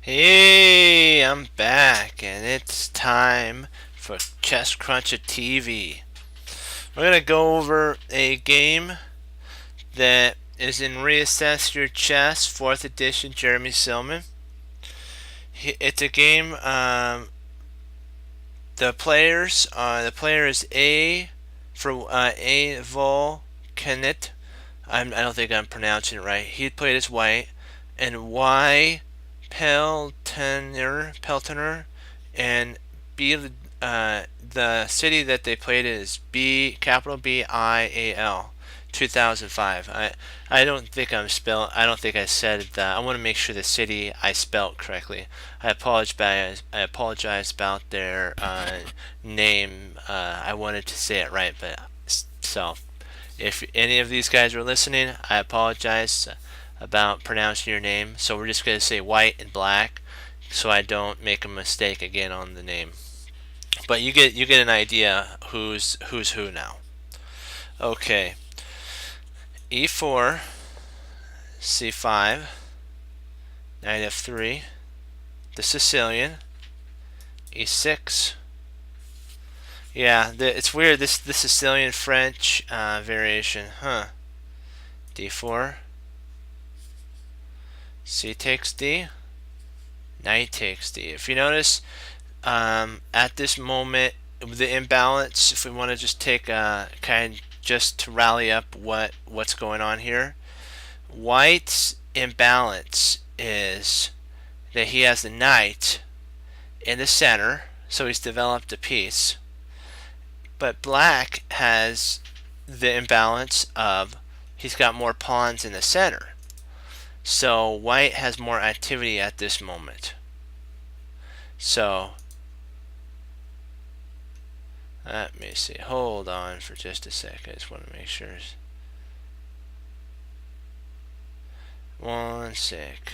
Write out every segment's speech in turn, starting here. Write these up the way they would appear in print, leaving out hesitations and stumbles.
Hey, I'm back, and it's time for Chess Cruncher TV. We're gonna go over a game that is in Reassess Your Chess, 4th edition, Jeremy Silman. It's a game. The player is A for A Volkanet. I don't think I'm pronouncing it right. He played as white, and Y Peltoner, and B. The city that they played is B, capital BIAL, 2005. I don't think I don't think I said that. I want to make sure the city I spelled correctly. I apologize about their name. I wanted to say it right, but so if any of these guys are listening, I apologize about pronouncing your name. So we're just going to say white and black so I don't make a mistake again on the name. But you get an idea who's who now. Okay. E4, C5, knight F3, the Sicilian, E6. Yeah, it's weird this Sicilian French variation, huh? D4, C takes D, knight takes D. If you notice, at this moment, the imbalance, if we want to just take a kind just to rally up what's going on here, White's imbalance is that he has the knight in the center, so he's developed a piece. But black has the imbalance of he's got more pawns in the center. So white has more activity at this moment. So let me see. Hold on for just a sec. I just want to make sure. One sec.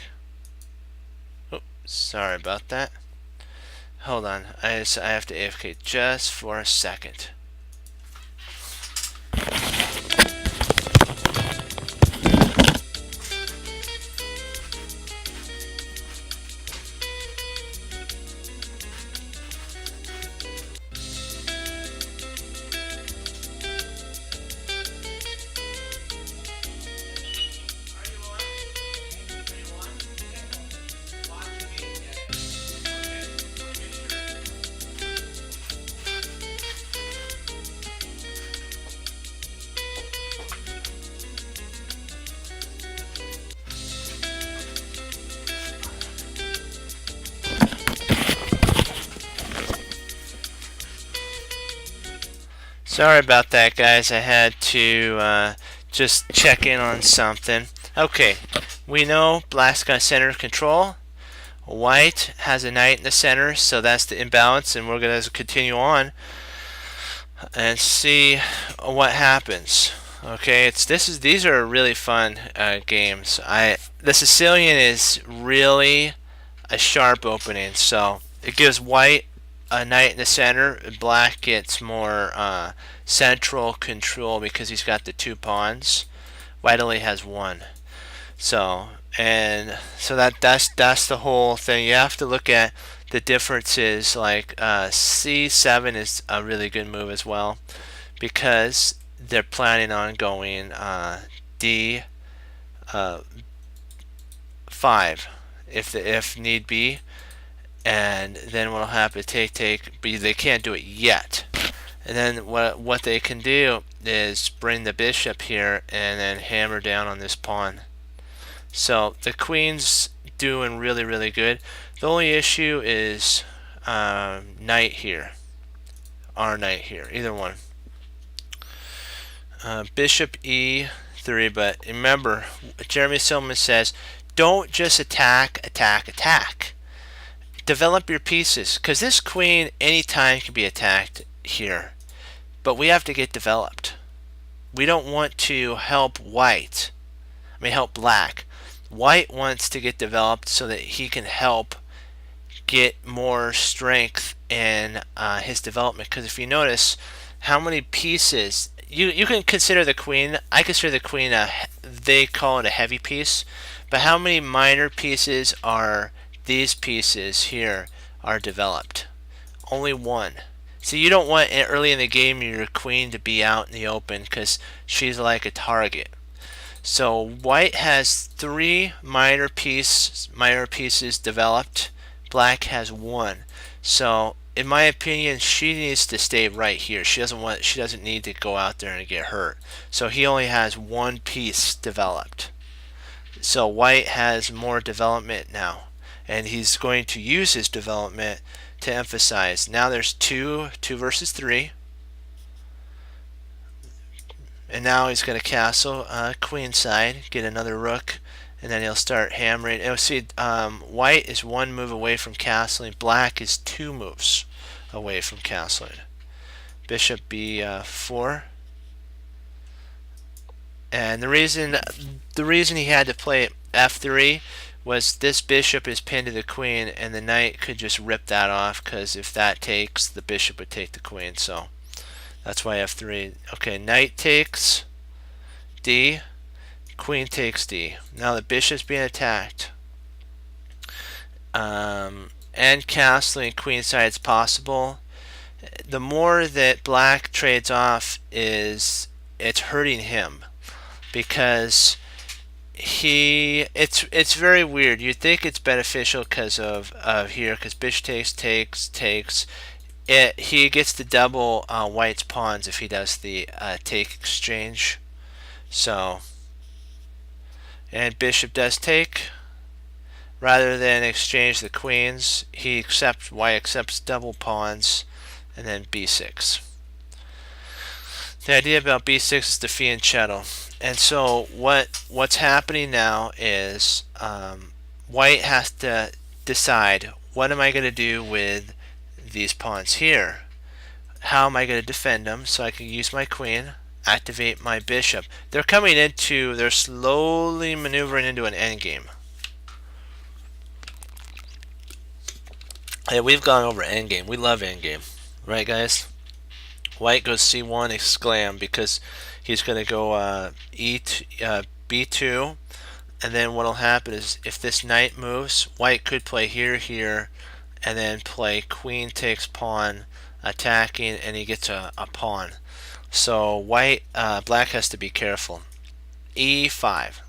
Oh, sorry about that. Hold on. I have to AFK just for a second. Sorry about that, guys. I had to just check in on something. Okay, we know black's got center control. White has a knight in the center, so that's the imbalance, and we're going to continue on and see what happens. Okay, these are really fun games. The Sicilian is really a sharp opening, so it gives white a knight in the center, and black gets more central control because he's got the two pawns. White only has one. So that's the whole thing. You have to look at the differences. Like C7 is a really good move as well because they're planning on going D5 if need be, and then what'll happen? Take, but they can't do it yet. And then what they can do is bring the bishop here and then hammer down on this pawn. So the queen's doing really good. The only issue is knight here, or knight here, either one. Bishop E3, but remember, Jeremy Silman says, don't just attack. Develop your pieces, because this queen anytime can be attacked here, but we have to get developed. We don't want to help help black. White wants to get developed so that he can help get more strength in his development. Because if you notice how many pieces, you can consider the queen, I consider the queen they call it a heavy piece, but how many minor pieces are these pieces here are developed. Only one. So you don't want early in the game your queen to be out in the open because she's like a target. So white has 3 minor pieces developed. Black has 1. So in my opinion, she needs to stay right here. She doesn't need to go out there and get hurt. So he only has 1 piece developed. So white has more development now, and he's going to use his development to emphasize. Now there's 2 versus 3. And now he's going to castle queen side, get another rook, and then he'll start hammering. And see, white is 1 move away from castling. Black is 2 moves away from castling. Bishop b4. And the reason he had to play f3 was this bishop is pinned to the queen, and the knight could just rip that off, because if that takes, the bishop would take the queen. So that's why f3. Okay, knight takes d, queen takes d. Now the bishop's being attacked. And castling queen side is possible. The more that black trades off, it's hurting him, because it's very weird. You'd think it's beneficial because of here, because bishop takes. He gets to double white's pawns if he does the take exchange. So, and bishop does take. Rather than exchange the queens, white accepts double pawns, and then b6. The idea about b6 is the fianchetto. And so what's happening now is white has to decide, what am I going to do with these pawns here? How am I going to defend them so I can use my queen, activate my bishop? They're slowly maneuvering into an endgame. Hey, we've gone over endgame. We love endgame. Right, guys? White goes c1, exclam, because he's going to go b2, and then what will happen is if this knight moves, white could play here, and then play queen takes pawn, attacking, and he gets a pawn. So black has to be careful. e5.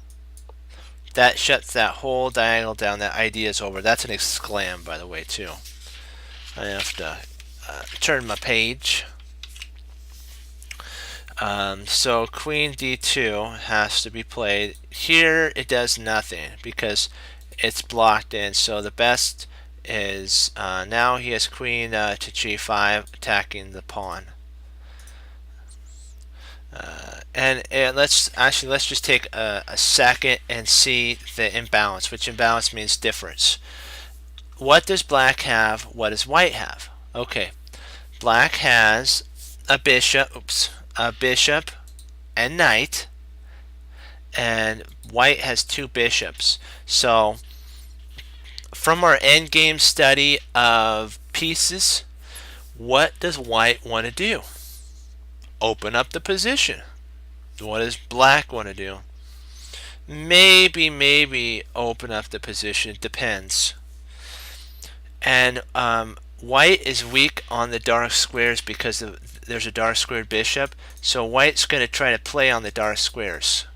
That shuts that whole diagonal down. That idea is over. That's an exclam, by the way, too. I have to turn my page. So queen d2 has to be played. Here it does nothing because it's blocked in. So the best is now he has queen to g5 attacking the pawn. And let's just take a second and see the imbalance, which imbalance means difference. What does black have? What does white have? Okay, black has a bishop and knight, and white has 2 bishops. So from our endgame study of pieces, what does white want to do? Open up the position. What does black want to do? Maybe open up the position. It depends. And white is weak on the dark squares because there's a dark squared bishop. So white's going to try to play on the dark squares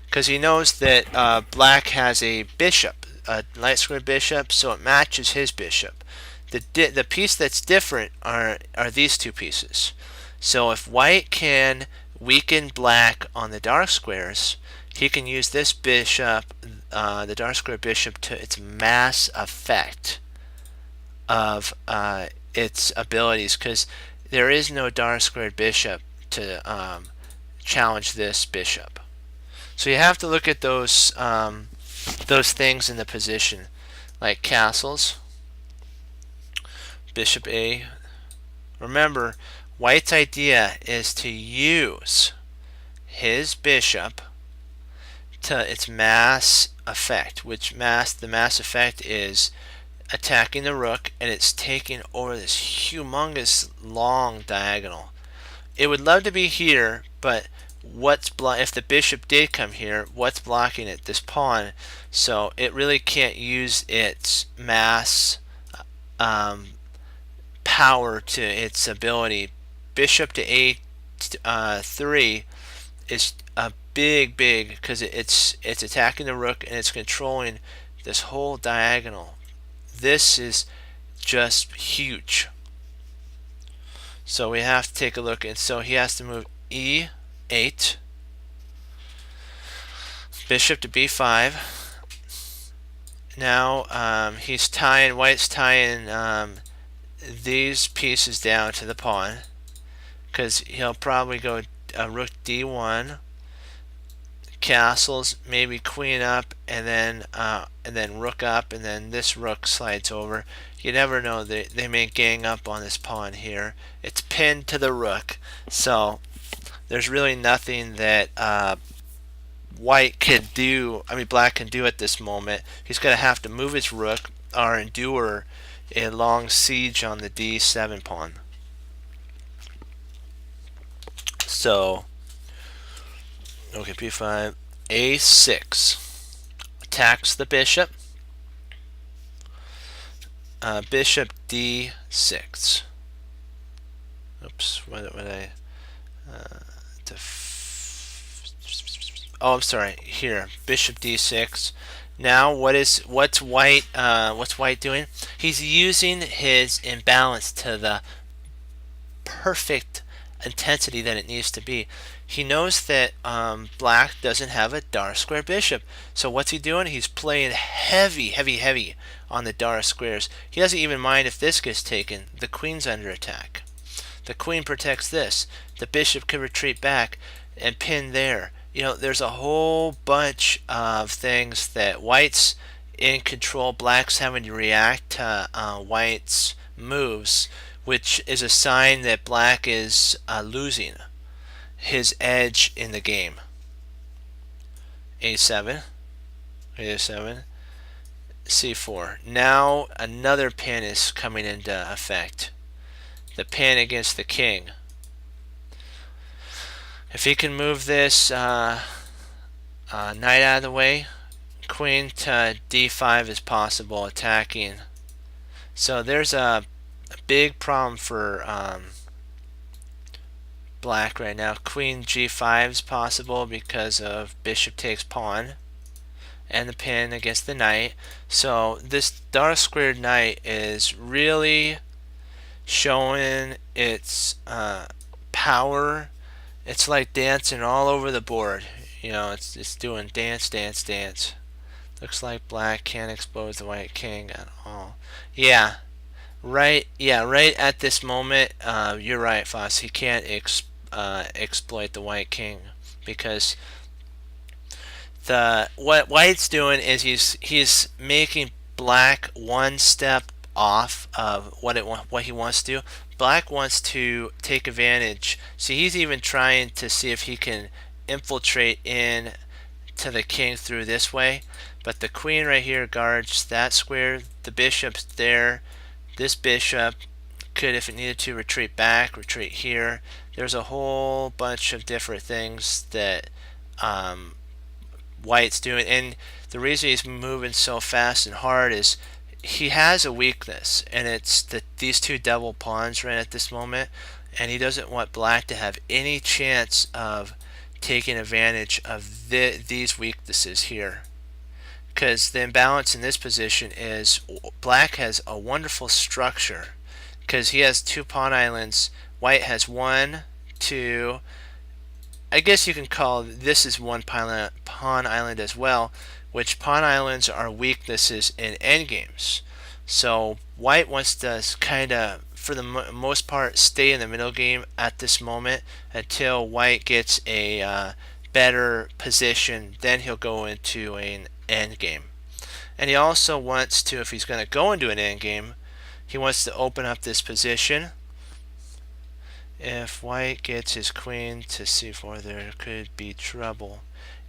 because he knows that black has a bishop, a light squared bishop, so it matches his bishop. The piece that's different are these 2 pieces. So if white can weaken black on the dark squares, he can use this bishop, the dark square bishop, to its mass effect of its abilities, because there is no dark squared bishop to challenge this bishop. So you have to look at those things in the position, like castles, bishop a. Remember, white's idea is to use his bishop to its mass effect, the mass effect is attacking the rook, and it's taking over this humongous long diagonal. It would love to be here, but if the bishop did come here, what's blocking it? This pawn. So it really can't use its mass power to its ability. Bishop to a3 is a big because it's attacking the rook and it's controlling this whole diagonal. This is just huge. So we have to take a look, and so he has to move e8, bishop to b5. Now White's tying these pieces down to the pawn, because he'll probably go rook d1, castles, maybe queen up, and then rook up, and then this rook slides over. You never know, they may gang up on this pawn here. It's pinned to the rook, so there's really nothing that Black can do at this moment. He's going to have to move his rook or endure a long siege on the d7 pawn. So, okay, b5, a6 attacks the bishop. Bishop d6. Oops, what did I? Oh, I'm sorry. Here, bishop d6. Now, what's White doing? He's using his imbalance to the perfect intensity that it needs to be. He knows that Black doesn't have a dark square bishop. So what's he doing? He's playing heavy on the dark squares. He doesn't even mind if this gets taken. The queen's under attack. The queen protects this. The bishop can retreat back and pin there. You know, there's a whole bunch of things that White's in control. Black's having to react to White's moves, which is a sign that Black is losing his edge in the game. a7, c4. Now another pin is coming into effect. The pin against the king. If he can move this knight out of the way, queen to d5 is possible, attacking. So there's a big problem for Black right now. Queen g5 is possible because of bishop takes pawn and the pin against the knight. So this dark squared knight is really showing its power. It's like dancing all over the board. You know, it's doing dance. Looks like Black can't expose the White king at all. Yeah, right at this moment, you're right, Foss. He can't exploit the White king, because what White's doing is he's making Black one step off of what he wants to do. Black wants to take advantage. See, he's even trying to see if he can infiltrate in to the king through this way, but the queen right here guards that square. The bishop's there. This bishop could, if it needed to, retreat back, retreat here. There's a whole bunch of different things that White's doing, and the reason he's moving so fast and hard is he has a weakness, and it's these two double pawns right at this moment, and he doesn't want Black to have any chance of taking advantage of these weaknesses here, because the imbalance in this position is Black has a wonderful structure because he has two pawn islands. White has one, two, I guess you can call this is one pawn island as well, which pawn islands are weaknesses in endgames. So White wants to kind of, for the most part, stay in the middle game at this moment until White gets a better position. Then he'll go into an endgame. And he also wants to, if he's going to go into an endgame, he wants to open up this position. If White gets his queen to c4, there could be trouble.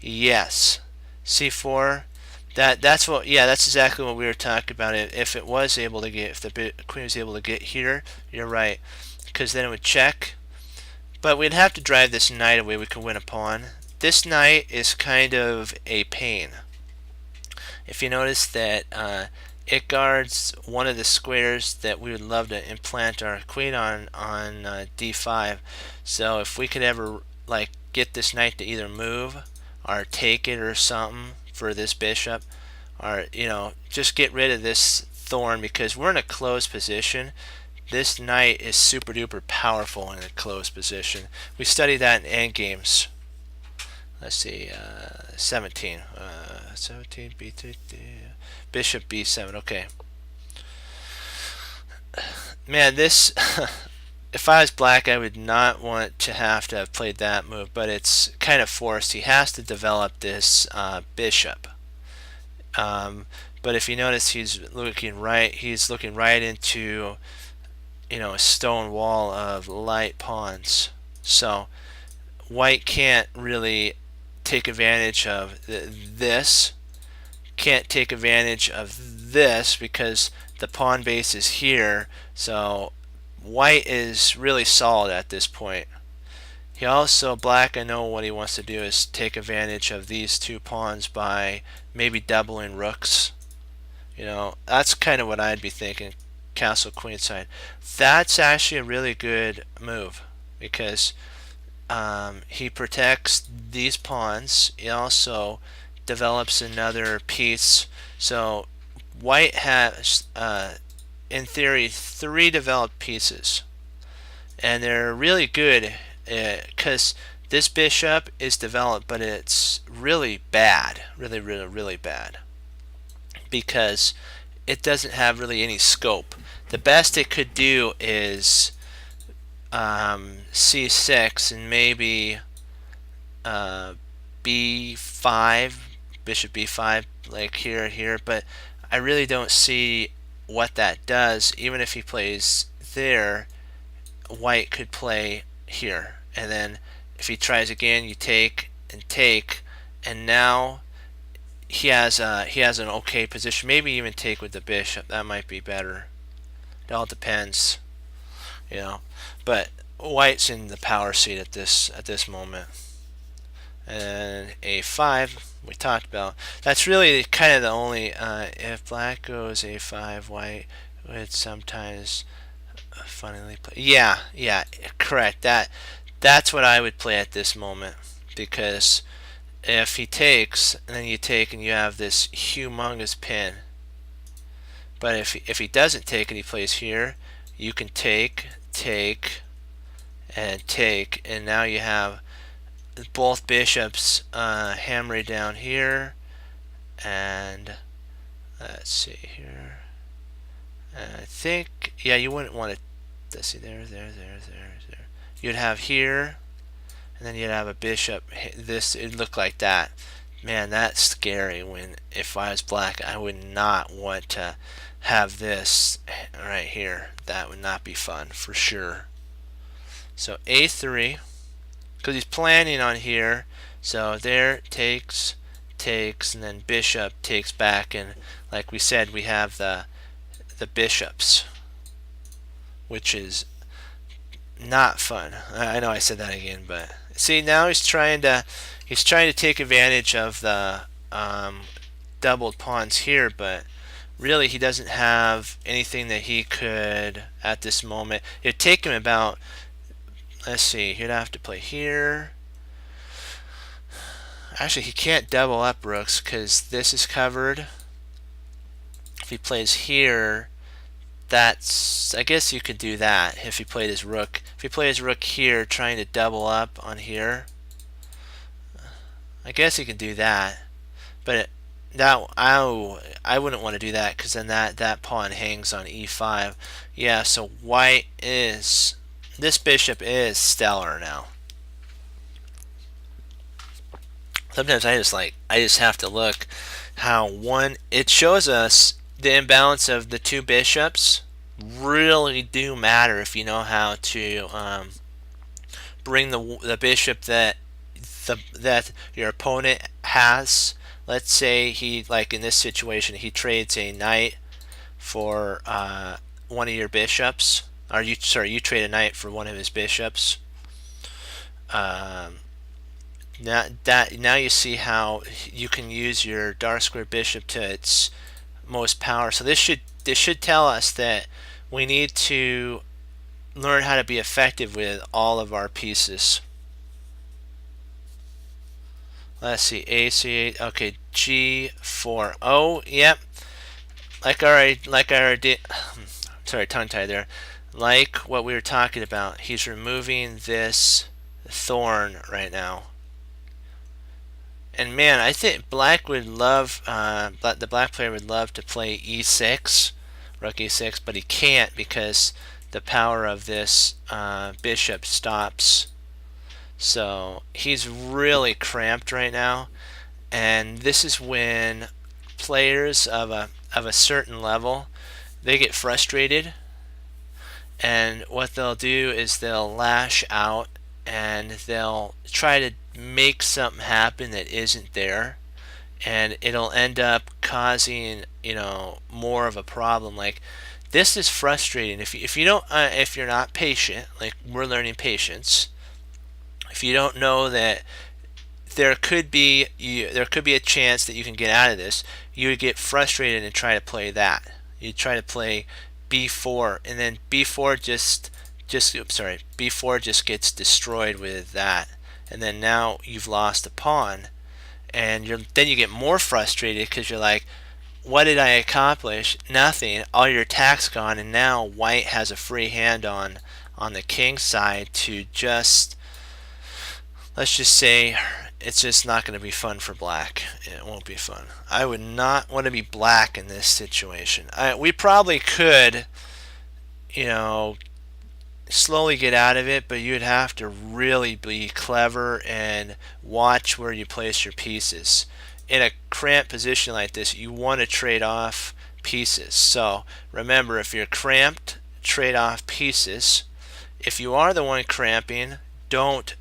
Yes, c4. That's exactly what we were talking about. If the queen was able to get here, you're right, because then it would check. but we'd have to drive this knight away. We could win a pawn. This knight is kind of a pain. If you notice that it guards one of the squares that we would love to implant our queen on d5. So if we could ever like get this knight to either move or take it or something for this bishop, or just get rid of this thorn, because we're in a closed position. This knight is super duper powerful in a closed position. We studied that in endgames. Let's see, 17. 17, b2, bishop b7. Okay. Man, this, if I was black, I would not want to have played that move, but it's kind of forced. He has to develop this bishop. But if you notice, he's looking right into a stone wall of light pawns. So white can't really take advantage of this, can't take advantage of this because the pawn base is here. So white is really solid at this point. He also, black, I know what he wants to do is take advantage of these two pawns by maybe doubling rooks. That's kind of what I'd be thinking, castle queenside. That's actually a really good move because he protects these pawns. He also develops another piece. So white has, in theory, 3 developed pieces, and they're really good because this bishop is developed, but it's really bad, really bad, because it doesn't have really any scope. The best it could do is c6 and maybe b5, bishop b5, like here, but I really don't see what that does. Even if he plays there, white could play here, and then if he tries again, you take and take, and now he has an okay position. Maybe even take with the bishop. That might be better. It all depends, But white's in the power seat at this moment. And a5 we talked about. That's really kind of the only. If black goes a5, white would sometimes funnily play. Yeah, correct. That's what I would play at this moment, because if he takes and then you take and you have this humongous pin. But if he doesn't take and he plays here, you can take, and take, and now you have both bishops hammered down here, and let's see here. I think, yeah, you wouldn't want to. Let's see, there. You'd have here, and then you'd have a bishop. It'd look like that. Man, that's scary. If I was black, I would not want to have this right here. That would not be fun for sure. So a3, because he's planning on here. So there, takes, and then bishop takes back, and like we said, we have the bishops, which is not fun. I know I said that again, but see, now he's trying to take advantage of the doubled pawns here, but really he doesn't have anything that he could at this moment. It'd take him about, let's see, he'd have to play here. Actually, he can't double up rooks because this is covered. If he plays here, that's, I guess you could do that if he played his rook. If he played his rook here, trying to double up on here, I guess he can do that. But I wouldn't want to do that, because then that pawn hangs on e5. Yeah, so white is, this bishop is stellar now. Sometimes I just have to look how it shows us the imbalance of the two bishops really do matter if you know how to bring the bishop that your opponent has. Let's say he, like in this situation, he trades a knight for one of your bishops, or you trade a knight for one of his bishops. now you see how you can use your dark square bishop to its most power. So this should tell us that we need to learn how to be effective with all of our pieces. Let's see, AC8, okay, G4. Oh, yep. Like I already did. Sorry, tongue tied there. Like what we were talking about, he's removing this thorn right now. And man, I think black would love, the black player would love to play e6, rook e6, but he can't because the power of this bishop stops. So he's really cramped right now, and this is when players of a certain level, they get frustrated, and what they'll do is they'll lash out and they'll try to make something happen that isn't there, and it'll end up causing more of a problem. Like, this is frustrating if you don't if you're not patient, like we're learning patience. If you don't know that there could be a chance that you can get out of this, you would get frustrated and try to play that. You try to play b4, and then b4 b4 just gets destroyed with that, and then now you've lost a pawn, and then you get more frustrated because you're like, what did I accomplish? Nothing. All your attack's gone, and now white has a free hand on the king side to just, let's just say, it's just not going to be fun for black. It won't be fun. I would not want to be black in this situation. We probably could, slowly get out of it, but you'd have to really be clever and watch where you place your pieces. In a cramped position like this, you want to trade off pieces. So remember, if you're cramped, trade off pieces. If you are the one cramping, don't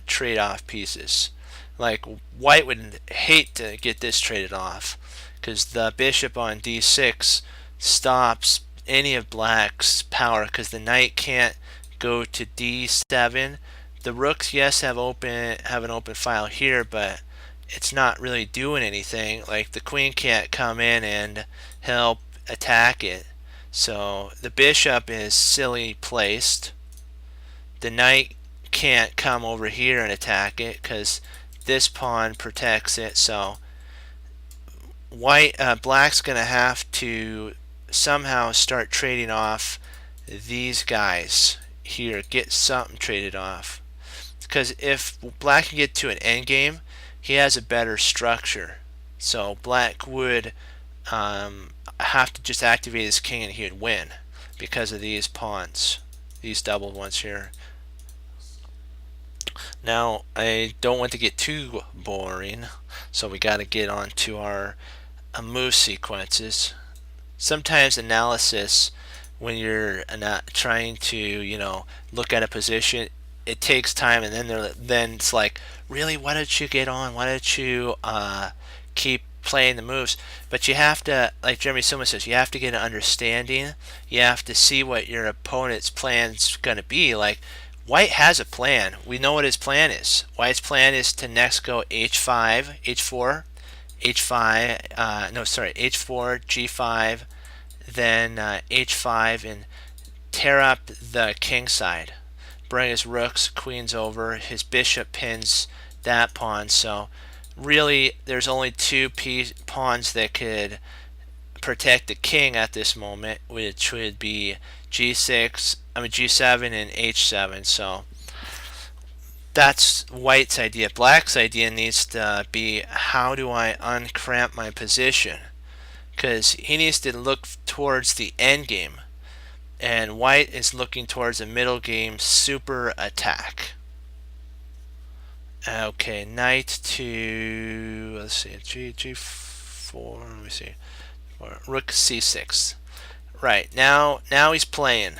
trade off pieces. Like, white would hate to get this traded off because the bishop on d6 stops any of black's power because the knight can't go to d7. The rooks, yes, have an open file here, but it's not really doing anything. Like, the queen can't come in and help attack it. So the bishop is silly placed. The knight can't come over here and attack it because this pawn protects it. So black's gonna have to somehow start trading off these guys here, get something traded off, because if black can get to an endgame, he has a better structure. So black would have to just activate his king and he would win because of these pawns, these doubled ones here. Now, I don't want to get too boring, so we got to get on to our move sequences. Sometimes analysis, when you're not trying to, look at a position, it takes time, and then it's like, really, why don't you get on? Why don't you keep playing the moves? But you have to, like Jeremy Silva says, you have to get an understanding. You have to see what your opponent's plan's going to be. Like, white has a plan. We know what his plan is. White's plan is to next go h5, h4, h5, h4, g5, then h5, and tear up the king side. Bring his rooks, queens over. His bishop pins that pawn. So really, there's only two pawns that could protect the king at this moment, which would be g7 and h7. So that's white's idea. Black's idea needs to be, how do I uncramp my position? Because he needs to look towards the end game, and white is looking towards the middle game super attack. Okay, knight to, let's see, g4, let me see, rook c6. Right, now he's playing.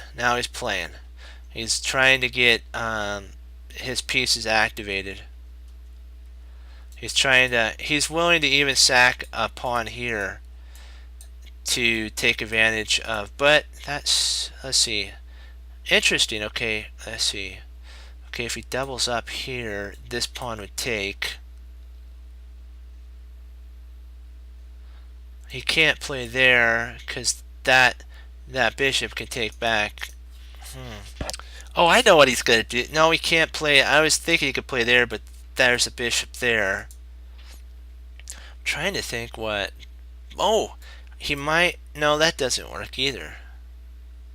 He's trying to get his pieces activated. He's willing to even sack a pawn here to take advantage of, but that's, let's see, interesting. Okay, let's see. Okay, if he doubles up here, this pawn would take. He can't play there because that bishop can take back. Oh, I know what he's gonna do. No, he can't play. I was thinking he could play there, but there's a bishop there. I'm trying to think what. Oh, he might. No, that doesn't work either.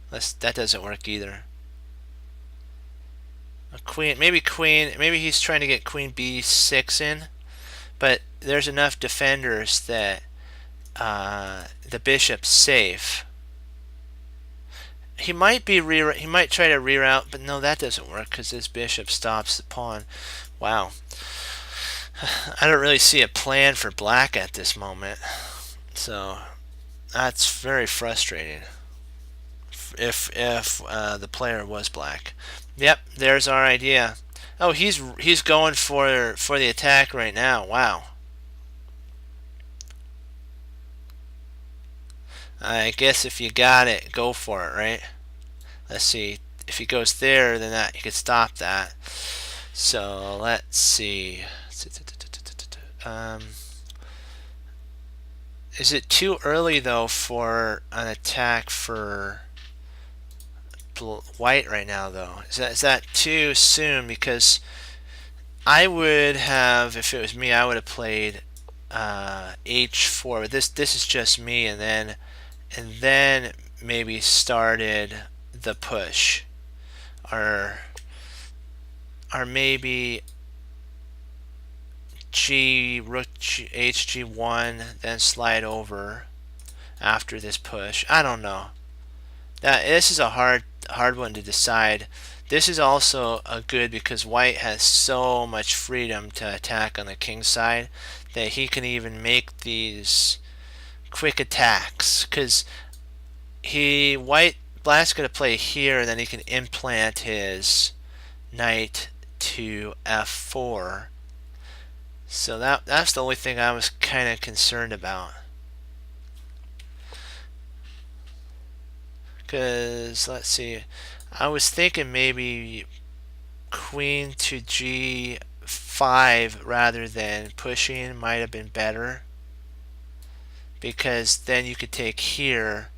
That doesn't work either. A queen, maybe queen. Maybe he's trying to get queen b6 in, but there's enough defenders that the bishop's safe. He might be he might try to reroute, but no, that doesn't work because this bishop stops the pawn. Wow. I don't really see a plan for black at this moment. So that's very frustrating. If the player was black. Yep, there's our idea. Oh, he's going for the attack right now. Wow. I guess if you got it, go for it, right? Let's see. If he goes there, then that he could stop that. So let's see. Is it too early though for an attack for white right now though? Is that too soon? Because I would have, if it was me, I would have played h4. But this is just me, and then maybe started the push, or maybe rook hg1, then slide over after this push. I don't know. This is a hard one to decide. This is also a good because white has so much freedom to attack on the king side that he can even make these quick attacks, because black's going to play here, and then he can implant his knight to f4. So that's the only thing I was kind of concerned about. Because let's see, I was thinking maybe queen to g5 rather than pushing might have been better, because then you could take here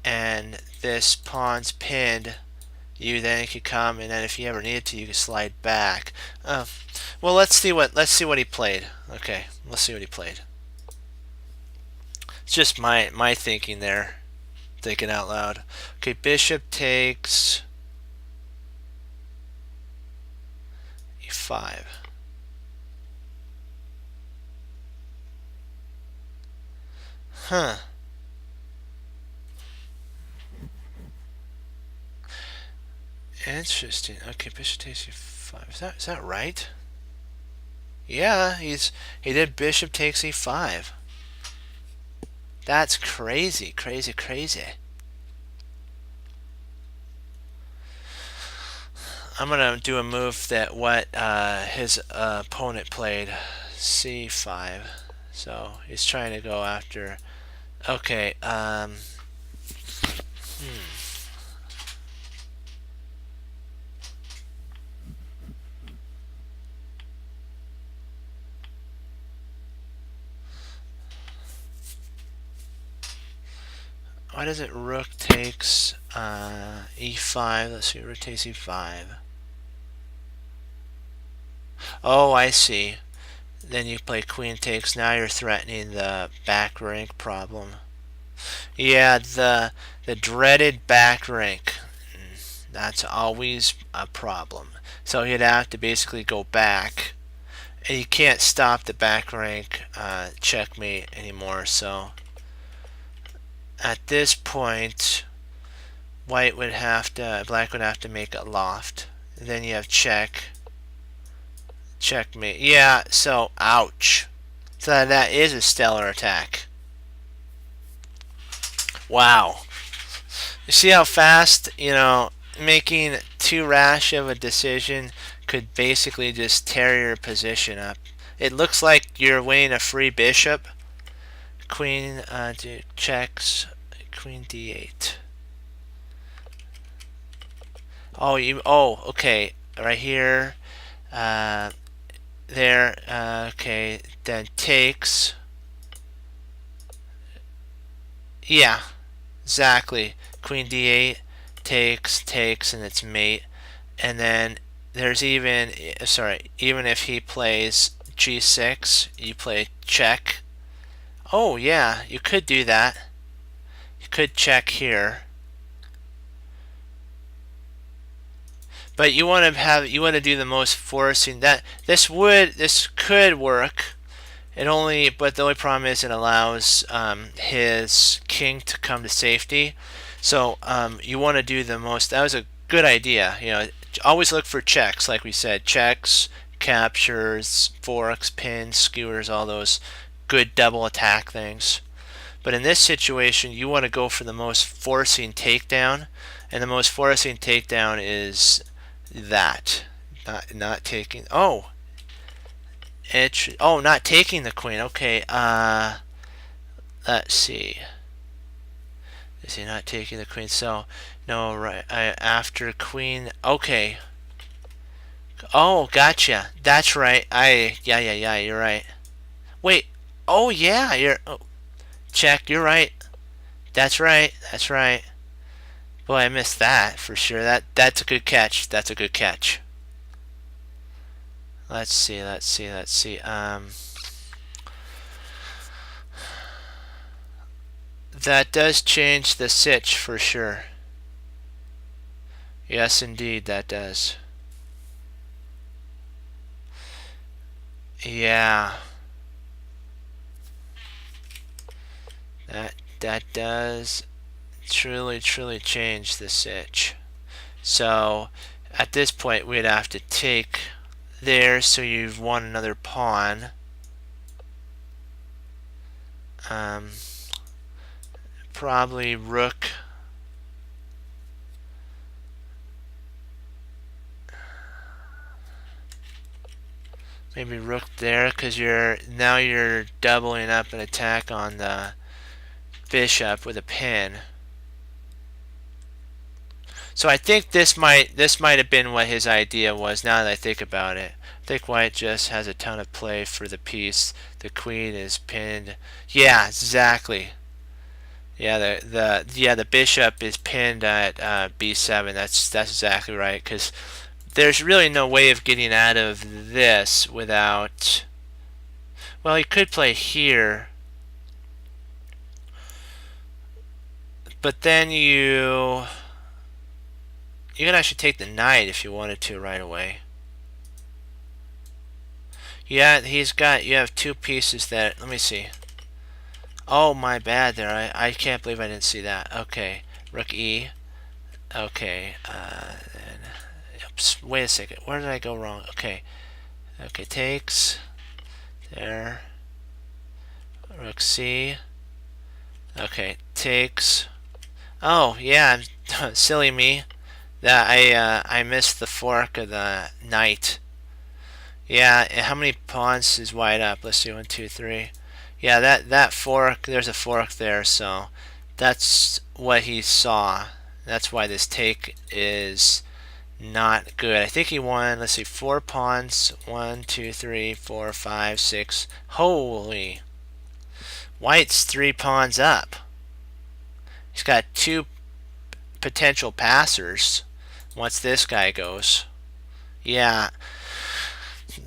and this pawn's pinned. You then could come, and then if you ever needed to, you could slide back. Well, let's see what he played. Okay, let's see what he played. It's just my thinking there, thinking out loud. Okay, bishop takes e5. Huh. Interesting. Okay, bishop takes e5. Is that right? Yeah, he did bishop takes e5. That's crazy, crazy, crazy. I'm gonna do a move that his opponent played, c5. So he's trying to go after. Okay. Why does it rook takes e5? Let's see, rook takes e5. Oh, I see. Then you play queen takes. Now you're threatening the back rank problem. Yeah, the dreaded back rank. That's always a problem. So he'd have to basically go back, and you can't stop the back rank checkmate anymore. So at this point, black would have to make a loft. And then you have checkmate. Yeah, so ouch. So that is a stellar attack. Wow. You see how fast, making too rash of a decision could basically just tear your position up. It looks like you're winning a free bishop. Queen checks, queen d8. Oh, okay. right here, there. Okay, then takes. Yeah, exactly. Queen d8 takes, and it's mate. And then there's even, sorry, even if he plays g6, you play check. Oh yeah, you could do that. You could check here. But you want to do the most forcing. That this could work. But the only problem is it allows his king to come to safety. So you want to do the most. That was a good idea. Always look for checks, like we said, checks, captures, forks, pins, skewers, all those good double attack things. But in this situation, you want to go for the most forcing takedown, and the most forcing takedown is that, not taking. Oh, not taking the queen. Okay. Let's see. Is he not taking the queen? So no, right. After queen. Okay. Oh, gotcha. That's right. Yeah. You're right. Wait. Oh yeah. Check. You're right. That's right. That's right. Boy, I missed that for sure. That's a good catch. That's a good catch. Let's see. That does change the sitch for sure. Yes, indeed, that does. Yeah. That does truly change the sitch. So at this point we'd have to take there, so you've won another pawn. Probably rook. Maybe rook there, because you're doubling up an attack on the bishop with a pin. So I think this might have been what his idea was. Now that I think about it, I think white just has a ton of play for the piece. The queen is pinned. Yeah, exactly. Yeah, the bishop is pinned at b7. That's exactly right. Because there's really no way of getting out of this without. Well, he could play here, but then you can actually take the knight if you wanted to right away. Yeah, you have two pieces that, let me see. Oh, my bad there. I can't believe I didn't see that. Okay, rook e. Okay, oops, wait a second. Where did I go wrong? Okay, takes. There. Rook c. Okay, takes. Oh, yeah, silly me. That I missed the fork of the knight. Yeah, how many pawns is white up? Let's see, 1, 2, 3. Yeah, that fork. There's a fork there, so that's what he saw. That's why this take is not good. I think he won. Let's see, 4 pawns. 1, 2, 3, 4, 5, 6. Holy! White's 3 pawns up. He's got 2 potential passers once this guy goes. Yeah,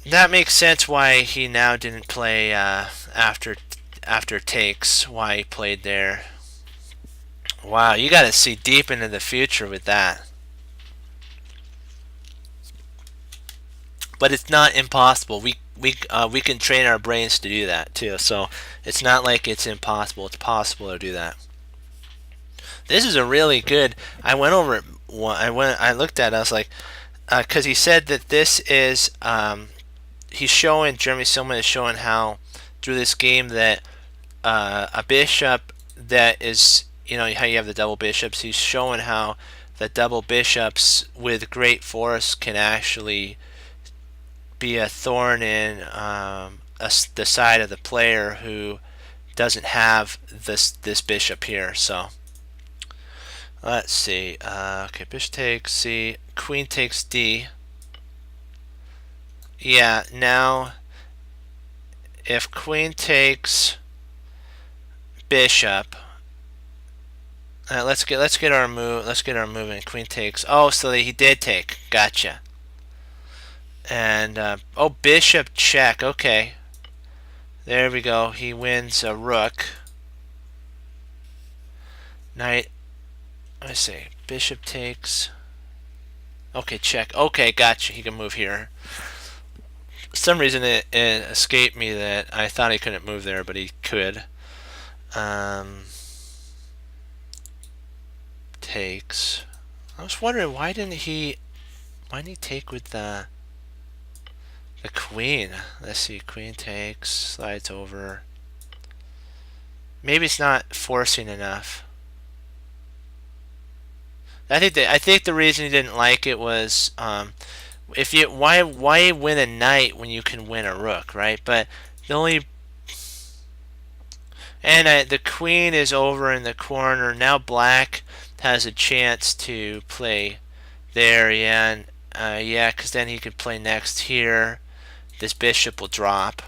that makes sense why he now didn't play after takes, why he played there. Wow, you got to see deep into the future with that. But it's not impossible. We can train our brains to do that too. So it's not like it's impossible. It's possible to do that. This is a really good. I went over it. I looked at it. I was like, because he said that this is. He's showing, Jeremy Silman is showing how through this game that a bishop that is, how you have the double bishops. He's showing how the double bishops with great force can actually be a thorn in the side of the player who doesn't have this bishop here. So let's see. Okay, bishop takes c, queen takes d. yeah, now if queen takes bishop, let's get our move in. Queen takes. Oh, so he did take. Gotcha. And oh, bishop check. Okay, there we go. He wins a rook. Knight. Let's see. Bishop takes. Okay, check. Okay, gotcha. He can move here. For some reason it escaped me that I thought he couldn't move there, but he could. Takes. I was wondering why didn't he take with the queen? Let's see. Queen takes. Slides over. Maybe it's not forcing enough. I think the reason he didn't like it was if you why win a knight when you can win a rook, right? But the only and the queen is over in the corner. Now black has a chance to play there, yeah, and yeah, because then he could play next here. This bishop will drop,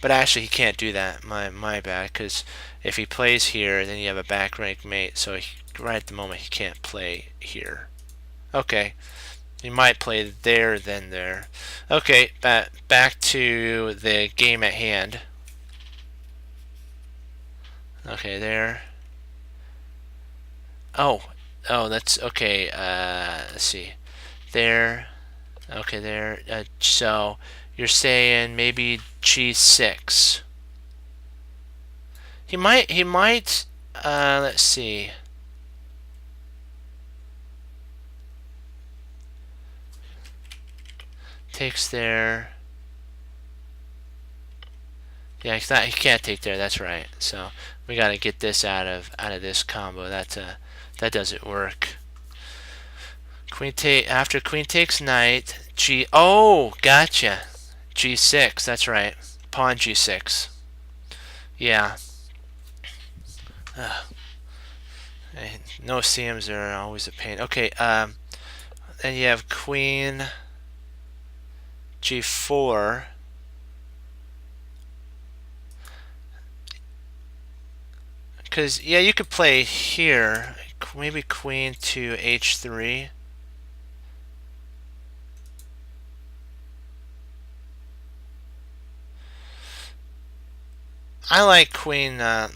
but actually he can't do that. My bad, because if he plays here, then you have a back rank mate. So right at the moment he can't play here. Okay, he might play there, then there. Okay, back to the game at hand. Okay, there. Oh, that's okay. Let's see. There. Okay, there. So you're saying maybe G6. He might. Let's see. Takes there. Yeah, he can't take there. That's right. So we got to get this out of this combo. That doesn't work. Queen take after queen takes knight. G. Oh, gotcha. G6. That's right. Pawn G6. Yeah. No CMs are always a pain. Okay. Then you have queen G4. Because, yeah, you could play here. Maybe queen to H3. I like queen, I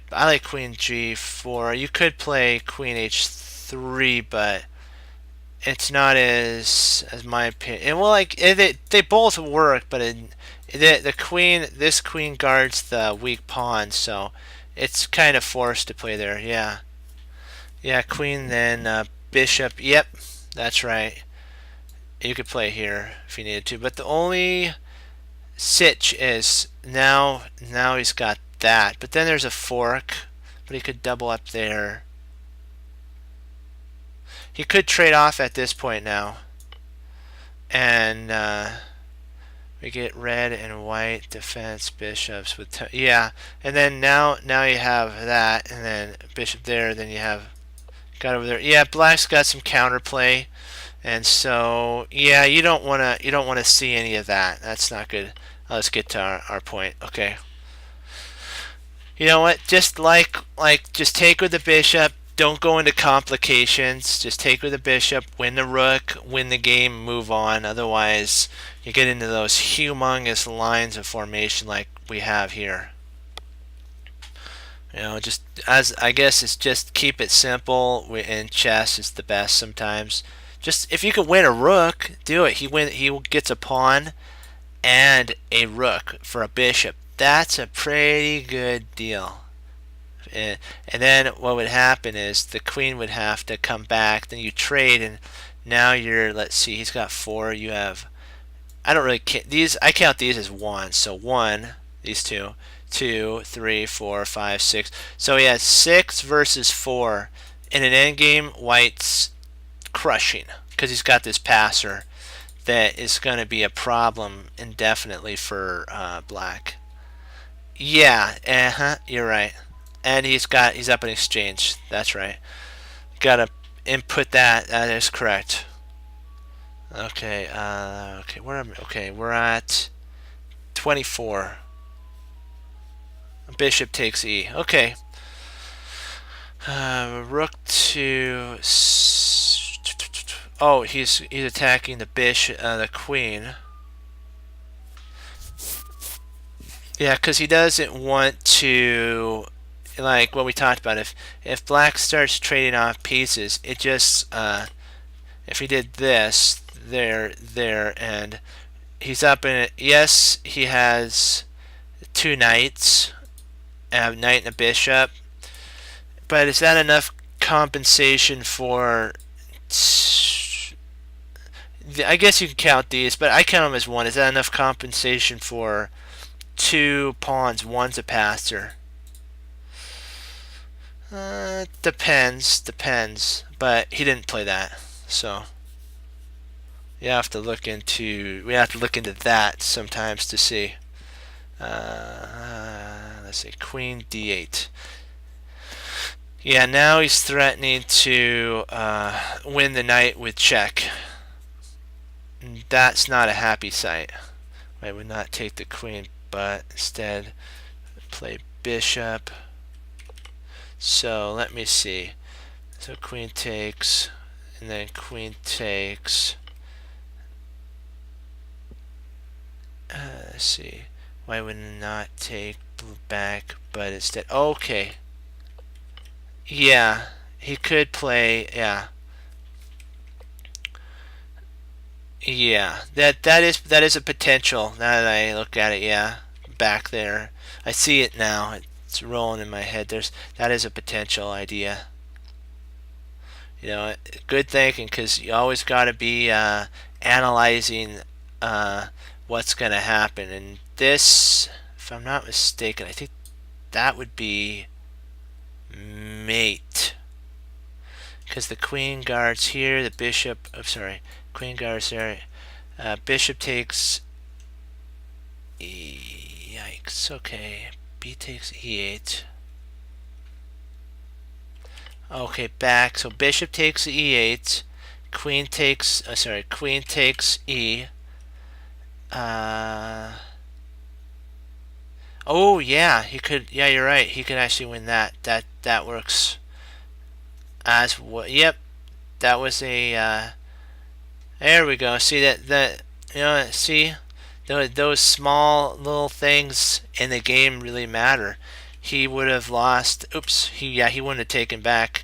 like queen G4. You could play queen H3, but it's not as my opinion. And well, like, they both work, but this queen guards the weak pawn, so it's kind of forced to play there. Yeah, yeah, queen then bishop. Yep, that's right. You could play here if you needed to, but the only sitch is now he's got that, but then there's a fork, but he could double up there. He could trade off at this point now, and we get red and white defense bishops with yeah, and then now you have that, and then bishop there, then you have got over there. Yeah, black's got some counterplay, and so yeah, you don't want to see any of that. That's not good. Let's get to our point. Okay. You know what? Just just take with the bishop. Don't go into complications. Just take with the bishop, win the rook, win the game, move on. Otherwise, you get into those humongous lines of formation like we have here. You know, just as I guess it's just keep it simple. In chess, it's the best sometimes. Just if you can win a rook, do it. He gets a pawn and a rook for a bishop. That's a pretty good deal. And then what would happen is the queen would have to come back. Then you trade, and now you're. Let's see. He's got 4. You have. I don't really these. I count these as 1. So 1. These 2. 2, 3, 4, 5, 6. So he has 6 versus 4. In an endgame, white's crushing because he's got this passer that is going to be a problem indefinitely for black. Yeah, you're right. And he's up in exchange. That's right. Gotta input that. That is correct. Okay, okay, where am I? Okay, we're at 24. Bishop takes E. Okay. Rook to. Oh, he's attacking the bishop, the queen. Yeah, because he doesn't want to, like what we talked about. If black starts trading off pieces, it just if he did this there, and he's up in it. Yes, he has two knights, a knight and a bishop. But is that enough compensation for? I guess you can count these, but I count them as one. Is that enough compensation for two pawns? One's a passer. Depends. But he didn't play that, so we have to look into that sometimes to see. Let's see, Queen D8. Yeah, now he's threatening to win the knight with check. That's not a happy sight. I would not take the queen, but instead play bishop. So let me see. So queen takes, and then queen takes. Let's see. Why would not take blue back, but instead? Okay. Yeah, he could play. Yeah. Yeah, that is a potential. Now that I look at it, yeah, back there, I see it now. It's rolling in my head. That is a potential idea. You know, good thinking, because you always got to be analyzing what's going to happen. And this, if I'm not mistaken, I think that would be mate, because the queen guards here, the bishop. Oh, sorry, queen guards there. Bishop takes. Yikes. Okay. B takes E8. Okay, back. So bishop takes E8. Queen takes. Sorry. Queen takes E. Oh yeah, he could. Yeah, you're right. He could actually win that. That works. As what? Yep. That was a. There we go. See that. See. Those small little things in the game really matter. He would have lost. Oops. He wouldn't have taken back.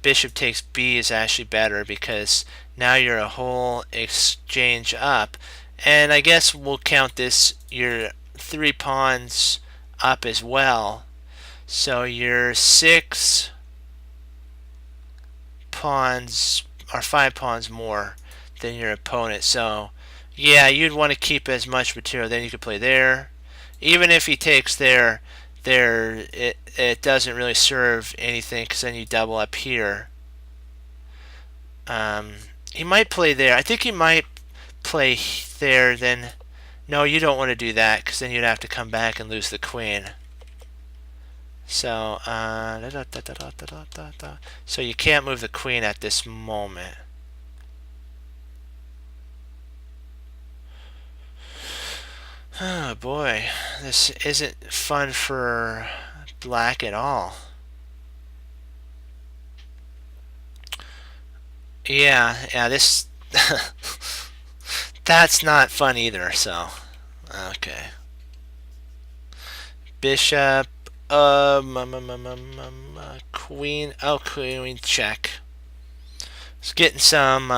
Bishop takes B is actually better, because now you're a whole exchange up, and I guess we'll count this your 3 pawns up as well. So you're 6 pawns or 5 pawns more than your opponent. So yeah, you'd want to keep as much material. Then you could play there. Even if he takes there, it doesn't really serve anything, because then you double up here. He might play there. I think he might play there. Then no, you don't want to do that, because then you'd have to come back and lose the queen. So so you can't move the queen at this moment. Oh boy, this isn't fun for black at all. Yeah, this that's not fun either. So okay, bishop, queen. Oh, queen check. It's getting some.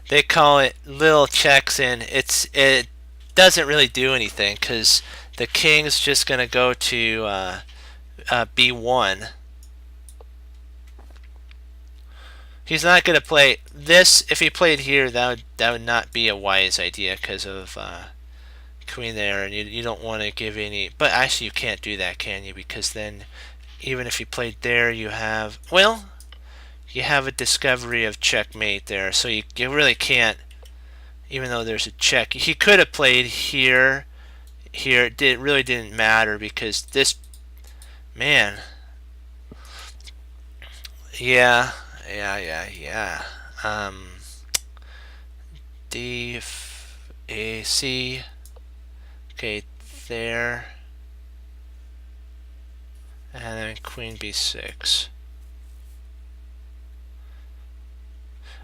They call it little checks, and it doesn't really do anything, because the king's just gonna go to B1. He's not going to play this. If he played here, that would not be a wise idea, because of queen there, and you don't want to give any. But actually, you can't do that, can you? Because then, even if you played there, you have you have a discovery of checkmate there. So you really can't. Even though there's a check, he could have played here. Here, it really didn't matter, because this man. Yeah. D, A, C. Okay, there. And then queen b6.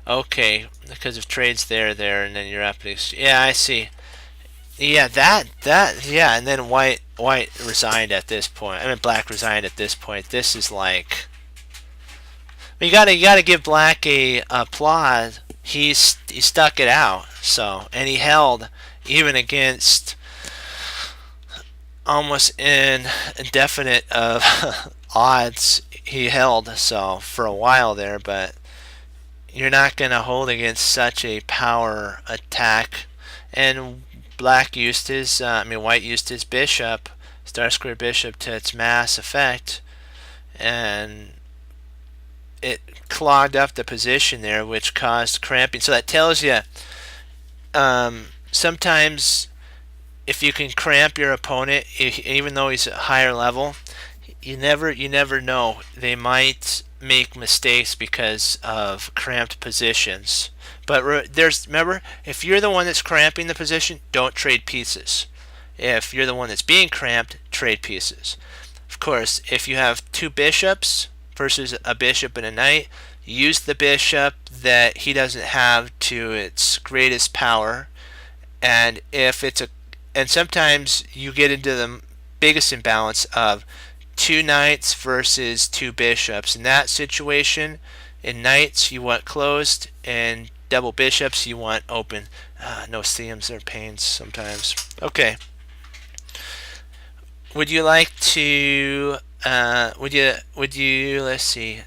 Okay, because of trades there, and then you're up. Yeah, I see. Yeah, yeah, and then white resigned at this point. I mean, black resigned at this point. This is like, you gotta give black a applause. He stuck it out. So, and he held even against almost indefinite of odds. He held so for a while there, but you're not gonna hold against such a power attack. And black used his, white used his bishop, star square bishop, to its mass effect, and it clogged up the position there, which caused cramping. So that tells you, sometimes if you can cramp your opponent, even though he's at higher level, you never know. They might make mistakes because of cramped positions. But remember, if you're the one that's cramping the position, don't trade pieces. If you're the one that's being cramped, trade pieces. Of course, if you have two bishops versus a bishop and a knight, use the bishop that he doesn't have to its greatest power. And if it's and sometimes you get into the biggest imbalance of two knights versus two bishops. In that situation, in knights you want closed, and double bishops you want open. No seams are pains sometimes. Okay. Would you like to? Would you? Let's see.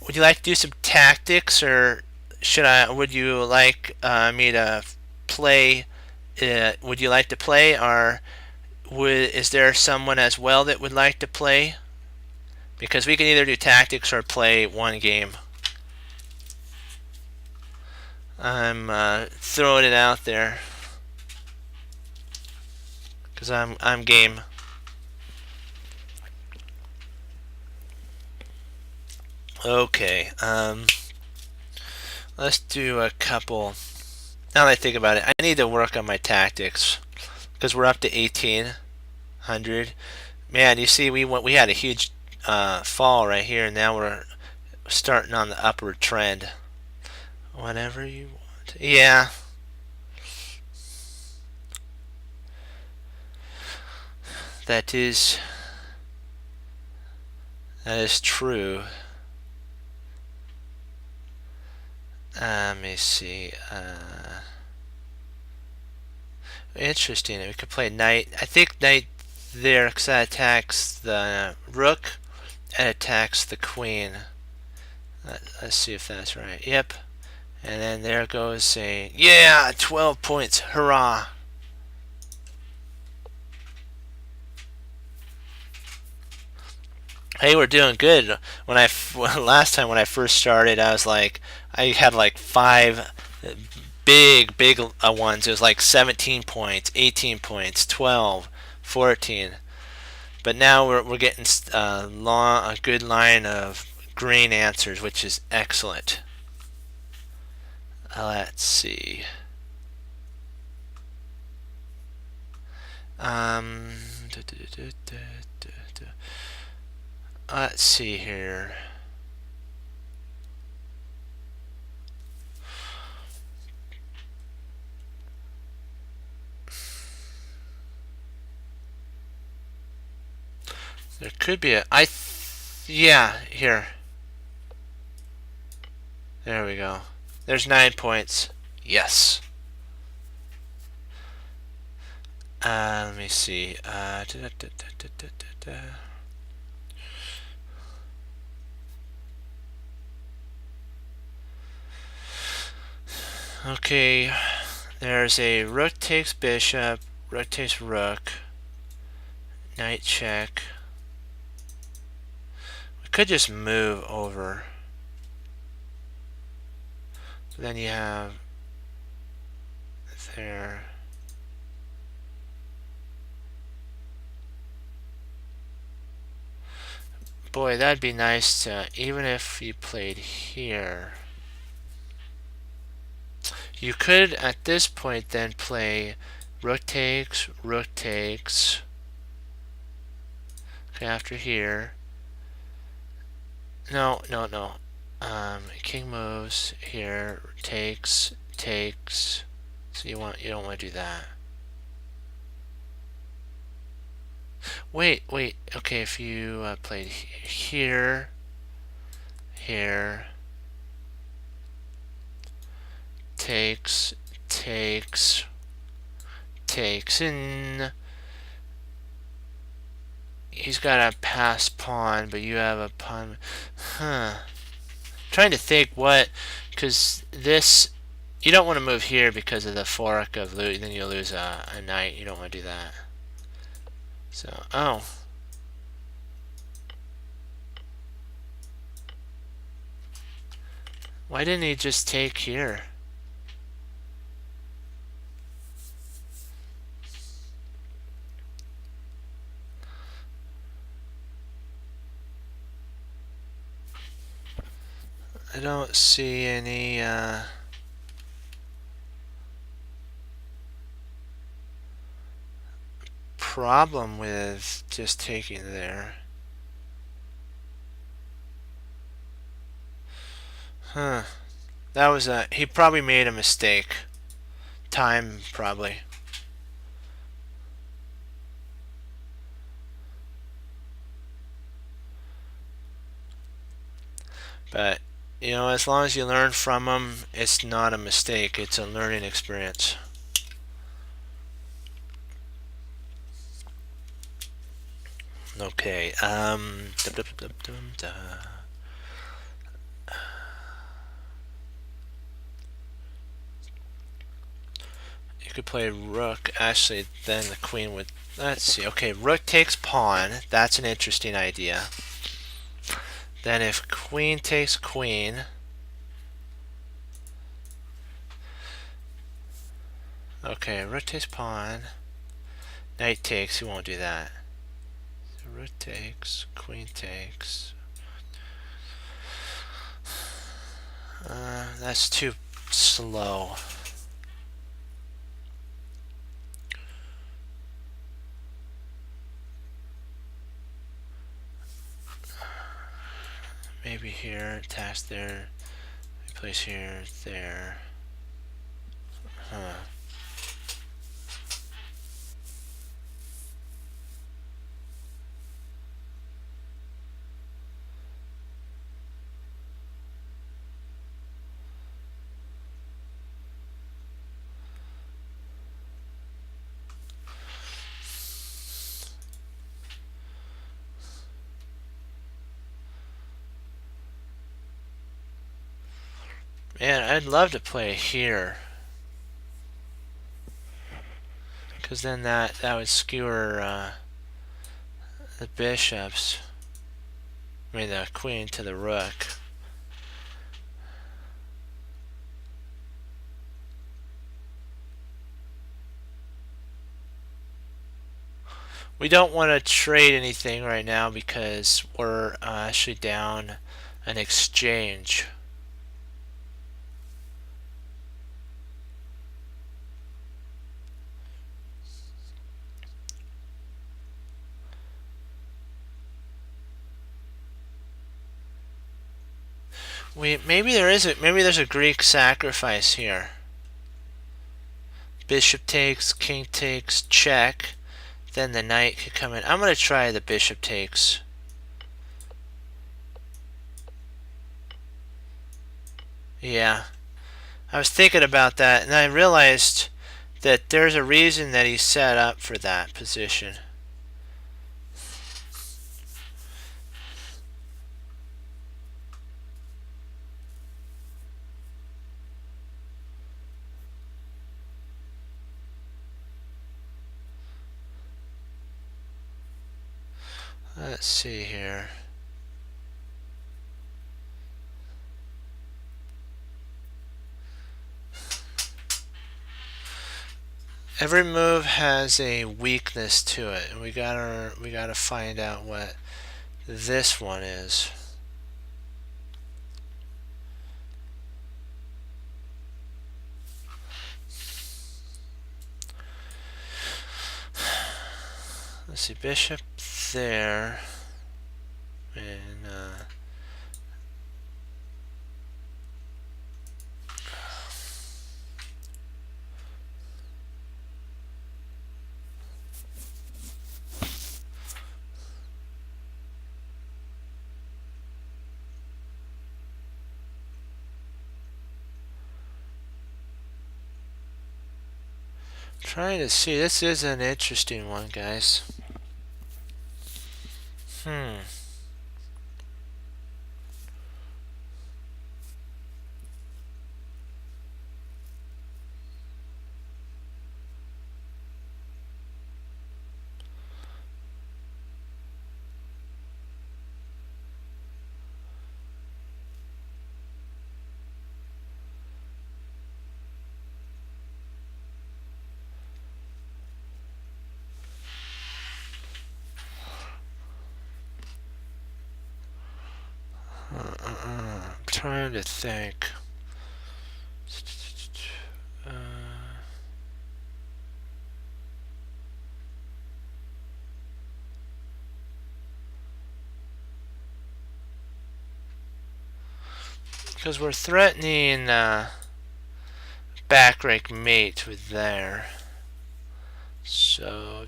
Would you like to do some tactics, or should I? Would you like me to play? Would you like to play, or is there someone as well that would like to play? Because we can either do tactics or play one game. I'm throwing it out there because I'm game. Okay. Let's do a couple. Now that I think about it, I need to work on my tactics because we're up to 1800. Man, you see, we had a huge fall right here, and now we're starting on the upward trend. Whatever you want. Yeah. That is true. Let me see. Interesting. We could play knight. I think knight there because that attacks the rook and attacks the queen. Let's see if that's right. Yep. And then there goes a 12 points. Hurrah! Hey, we're doing good. Last time when I first started, I had like 5 big ones. It was like 17 points, 18 points, 12, 14. But now we're getting a good line of green answers, which is excellent. Let's see. Let's see here. There could be yeah, here. There we go. There's 9 points. Yes. Let me see. Okay, there's a rook takes bishop, rook takes rook, knight check. We could just move over. So then you have there. Boy, that'd be nice to, even if you played here. You could at this point then play rook takes, rook takes. Okay, after here. No. King moves here, takes. So you don't want to do that. Wait. Okay, if you played here, takes, and he's got a pass pawn, but you have a pawn. Trying to think what, because this, you don't want to move here because of the fork of loot, then you'll lose a knight. You don't want to do that. So, oh. Why didn't he just take here? I don't see any problem with just taking there. Huh. That was he probably made a mistake. Time, probably. But, you know, as long as you learn from them, it's not a mistake. It's a learning experience. Okay. You could play rook. Actually, then the queen would... Let's see. Okay, rook takes pawn. That's an interesting idea. Then if queen takes queen... Okay, rook takes pawn. Knight takes. You won't do that. So rook takes. Queen takes. That's too slow. Maybe here, attach there, place here, there. Huh. Man, I'd love to play here. Because then that would skewer the bishops. I mean, the queen to the rook. We don't want to trade anything right now because we're actually down an exchange. Maybe there's a Greek sacrifice here. Bishop takes, king takes, check. Then the knight could come in. I'm going to try the bishop takes. Yeah. I was thinking about that, and I realized that there's a reason that he's set up for that position. Let's see here. Every move has a weakness to it, and we gotta find out what this one is. let's see, bishop there, and trying to see. This is an interesting one, guys. I'm trying to think. Because we're threatening back rake mate with there. So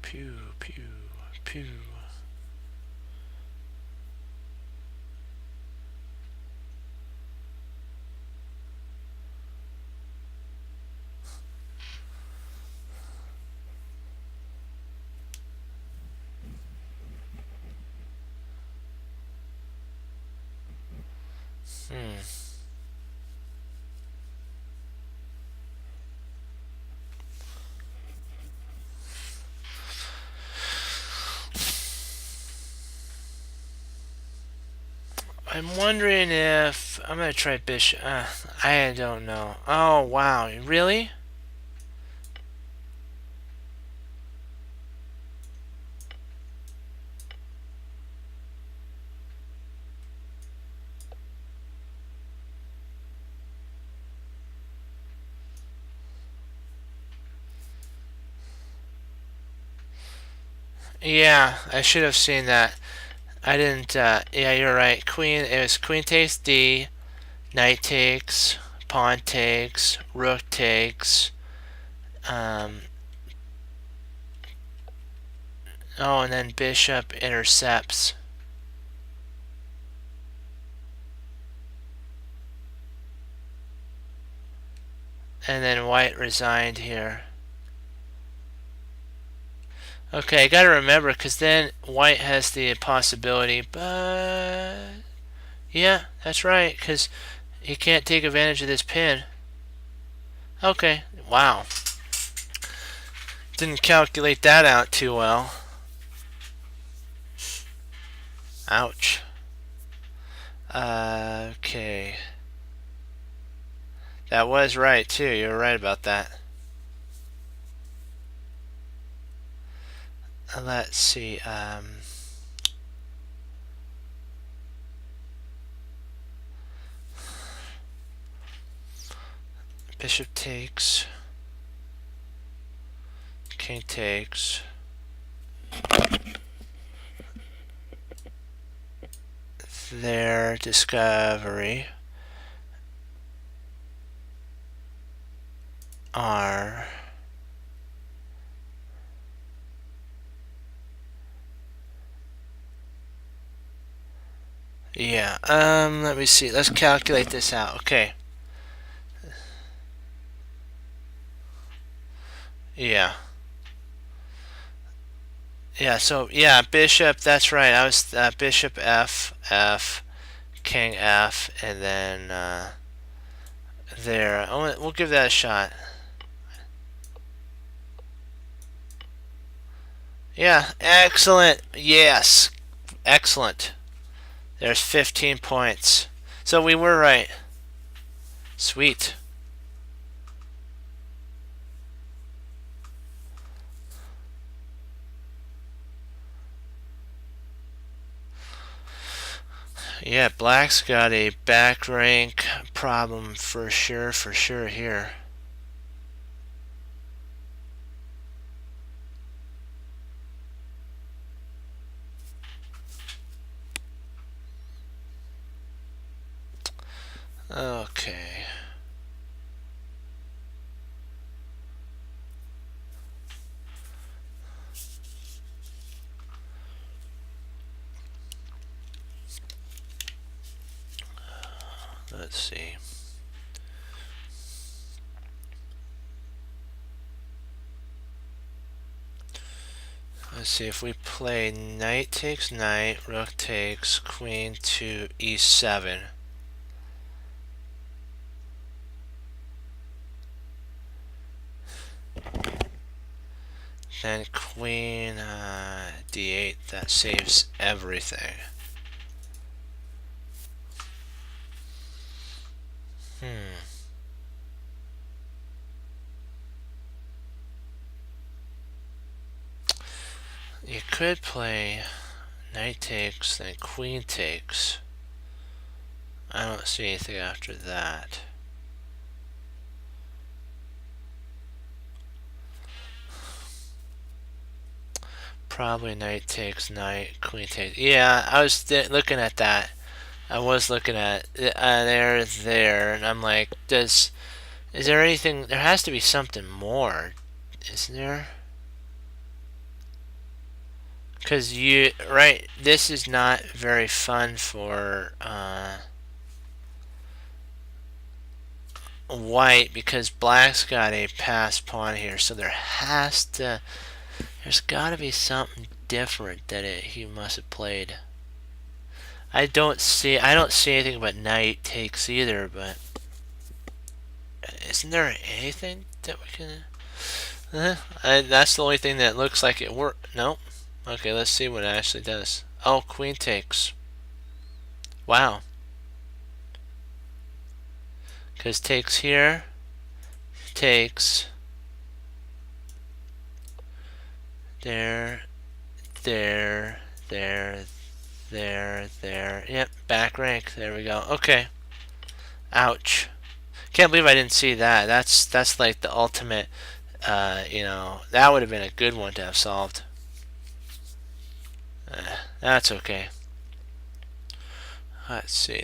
pew pew pew. I'm wondering if I'm gonna try bishop. I don't know. Oh wow, really? Yeah, I should have seen that. I didn't. Yeah, you're right. Queen. It was queen takes D, knight takes, pawn takes, rook takes. Oh, and then bishop intercepts. And then white resigned here. Okay, I gotta remember, because then white has the possibility, but yeah, that's right, because he can't take advantage of this pin. Okay, wow. Didn't calculate that out too well. Ouch. Okay. That was right, too. You were right about that. Let's see. Bishop takes. King takes. Their discovery. R. Yeah, let me see. Let's calculate this out. Okay. Yeah. Yeah, so, yeah, bishop, that's right. I was bishop F, F, king F, and then there. Oh, we'll give that a shot. Yeah, excellent. Yes, excellent. There's 15 points. So we were right. Sweet. Yeah, black's got a back rank problem for sure here. Okay. Let's see. Let's see if we play knight takes knight, rook takes queen to e7. Then queen d8, that saves everything. You could play knight takes, then queen takes. I don't see anything after that. Probably knight takes knight, queen takes. Yeah, I was looking at that. I was looking at there, and I'm like, is there anything? There has to be something more, isn't there? Because right, this is not very fun for white because black's got a passed pawn here, so there's got to be something different that he must have played. I don't see anything but knight takes either, but isn't there anything that we can? That's the only thing that looks like it worked. Nope. Okay, let's see what it actually does. Oh, queen takes. Wow. Because takes here, takes there, there, there, there. Yep, back rank. There we go. Okay. Ouch. Can't believe I didn't see that. That's like the ultimate. That would have been a good one to have solved. That's okay. Let's see.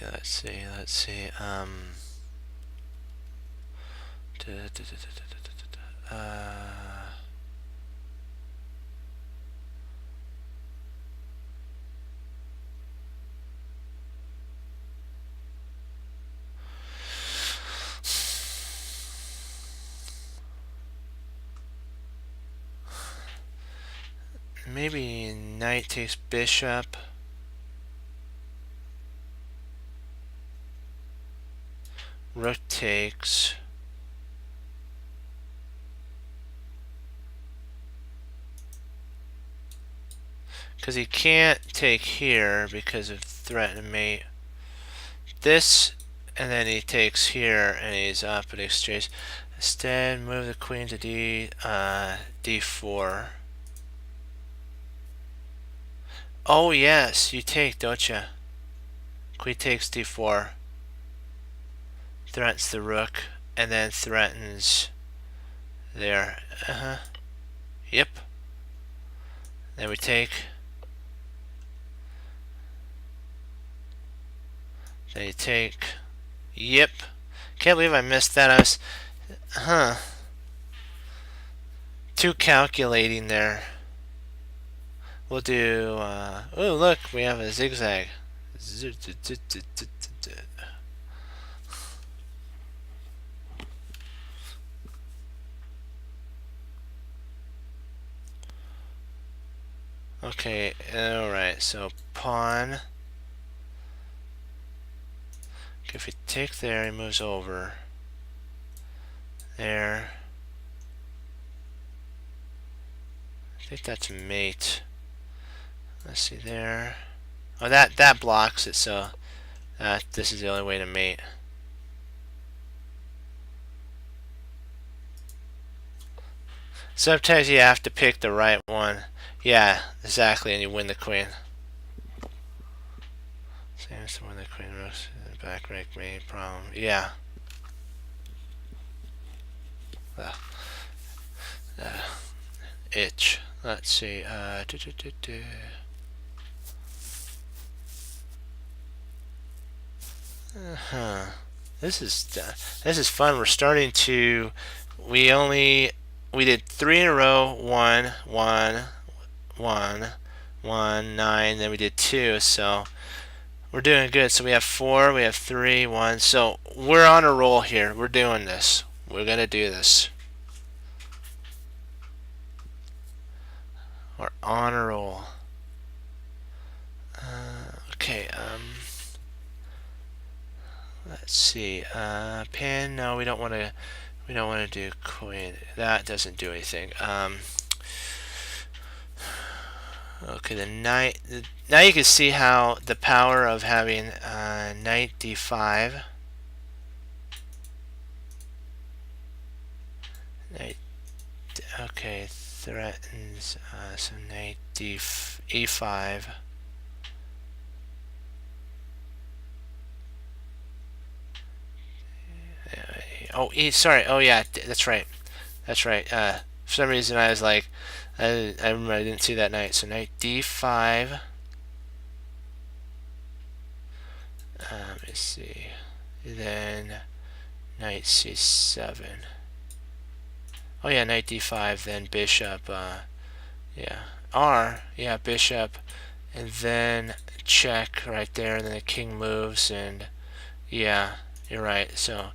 Maybe knight takes bishop. Rook takes. Because he can't take here because of threat and mate. This, and then he takes here and he's up at exchange. Instead, move the queen to d4. Oh yes, you take, don't you? Queen takes d4. Threatens the rook, and then threatens there. Yep. Then we take. Then you take. Yep. Can't believe I missed that. I was, too calculating there. We'll do, oh look, we have a zigzag. Okay, alright, so pawn. Okay, if we take there, he moves over. There. I think that's mate. Let's see there. Oh, that blocks it, so this is the only way to mate. Sometimes you have to pick the right one. Yeah, exactly, and you win the queen. Same as to win the queen rooks. Back rank mate problem. Yeah. Itch. Let's see. This is fun. We're starting to. We did 3 in a row. 1, 1, 1, 1, 9. Then we did 2. So we're doing good. So we have 4. We have 3, 1. So we're on a roll here. We're doing this. We're gonna do this. We're on a roll. Okay. Let's see. Pin. No, we don't want to. We don't want to do queen. That doesn't do anything. Okay, the knight. Now you can see how the power of having knight d5. Knight. Okay, threatens. So knight e5. Oh, sorry. Oh, yeah, that's right. That's right. For some reason, I was like, I remember I didn't see that knight. So knight d5. Let's see. Then knight c7. Oh yeah, knight d5. Then bishop. Yeah, r. Yeah, bishop, and then check right there. And then the king moves, and yeah, you're right. So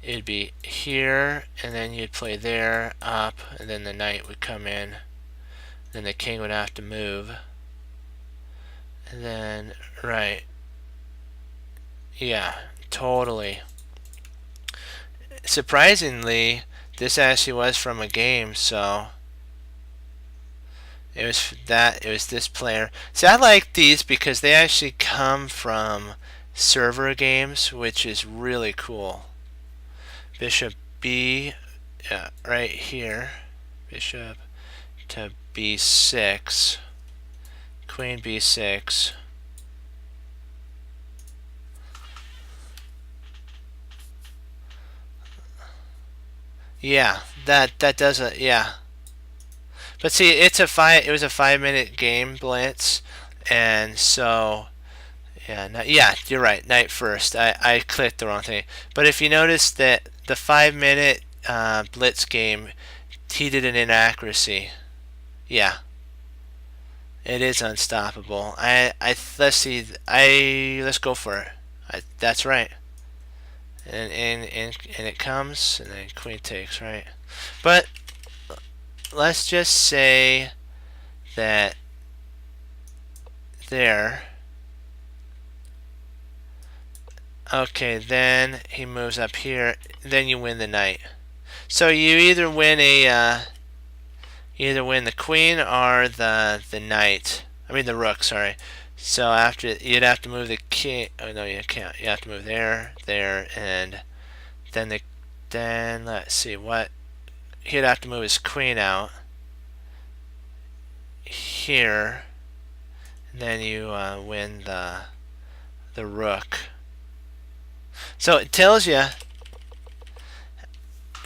it'd be here, and then you'd play there, up, and then the knight would come in. Then the king would have to move. And then, right. Yeah, totally. Surprisingly, this actually was from a game, so it was this player. See, I like these because they actually come from server games, which is really cool. Bishop B, right here. Bishop to B6. Queen B6. Yeah, that does it. Yeah, but see, it's a 5. It was a 5-minute game, Blitz, and so yeah, yeah, you're right. Knight first. I clicked the wrong thing. But if you notice that the 5-minute Blitz game, he did an inaccuracy. Yeah, it is unstoppable. Let's see. Let's go for it. That's right. And it comes, and then queen takes, right? But let's just say that there. Okay, then he moves up here. Then you win the knight. So you either win the queen or the knight. I mean the rook. Sorry. So after you'd have to move the king. Oh no, you can't. You have to move there, and then let's see what he'd have to move his queen out here. And then you win the rook. So it tells you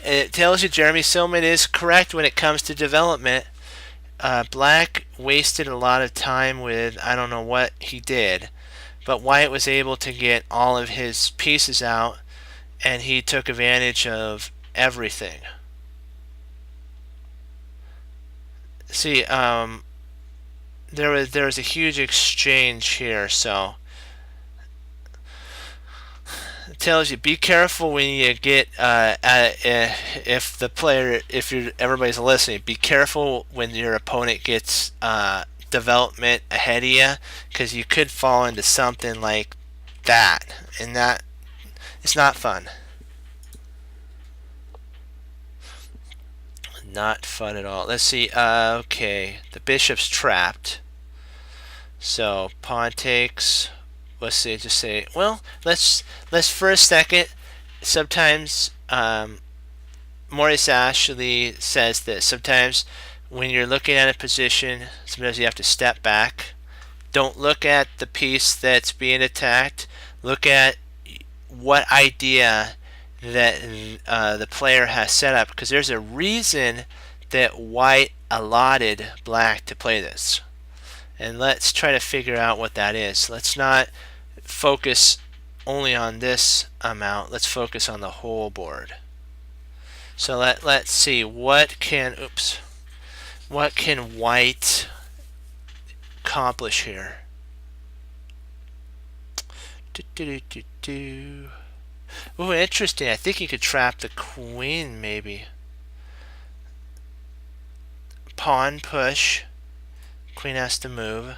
Jeremy Silman is correct when it comes to development. Black wasted a lot of time with I don't know what he did, but White was able to get all of his pieces out, and he took advantage of everything. See, there was a huge exchange here, so it tells you be careful when you get if the player everybody's listening, be careful when your opponent gets development ahead of you, because you could fall into something like that, and that it's not fun. Not fun at all. Let's see. Okay, the bishop's trapped. So pawn takes. Let's see. Just say. Well, let's for a second. Sometimes Maurice Ashley says that sometimes when you're looking at a position, sometimes you have to step back. Don't look at the piece that's being attacked. Look at what idea that the player has set up, because there's a reason that White allotted Black to play this, and let's try to figure out what that is. Let's not focus only on this amount. Let's focus on the whole board. So let's see what can white accomplish here. Oh, interesting. I think he could trap the queen, maybe. Pawn push. Queen has to move.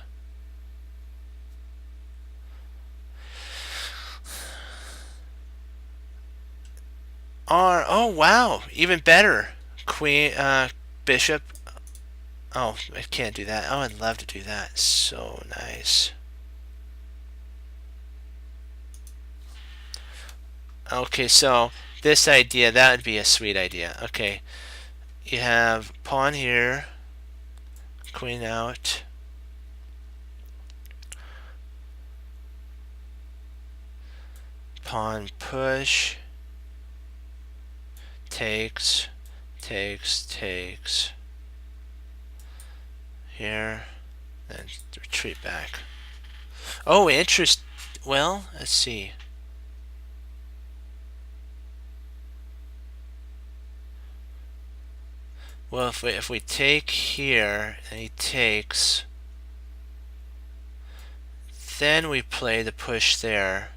Oh wow, even better. Queen, bishop. Oh, I can't do that. Oh, I'd love to do that. So nice. Okay, so this idea, that would be a sweet idea. Okay, you have pawn here, queen out. Pawn push. Takes. Here, then retreat back. Oh, well, let's see. Well, if we take here and he takes, then we play the push there.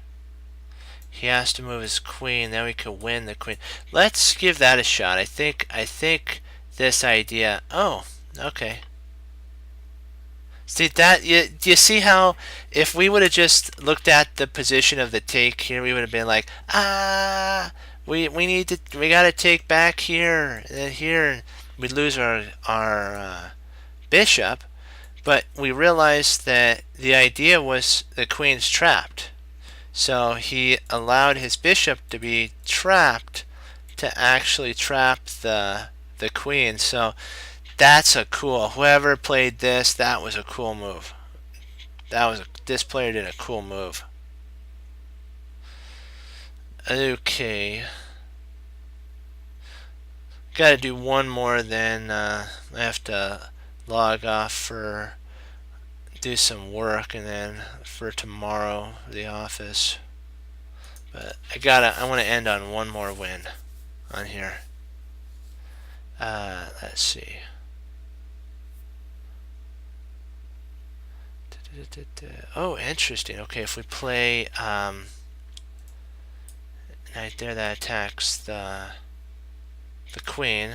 He has to move his queen, then we could win the queen. Let's give that a shot. I think this idea. Oh, okay. See that? Do you see how if we would have just looked at the position of the take here, we would have been like, we gotta take back here and here. We lose our bishop, but we realized that the idea was the queen's trapped. So he allowed his bishop to be trapped to actually trap the queen. So that's a cool. Whoever played this, that was a cool move. This player did a cool move. Okay. Got to do one more, then I have to log off for do some work, and then for tomorrow the office. But I want to end on one more win on here. Let's see. Oh, interesting. Okay, if we play knight there, that attacks the queen.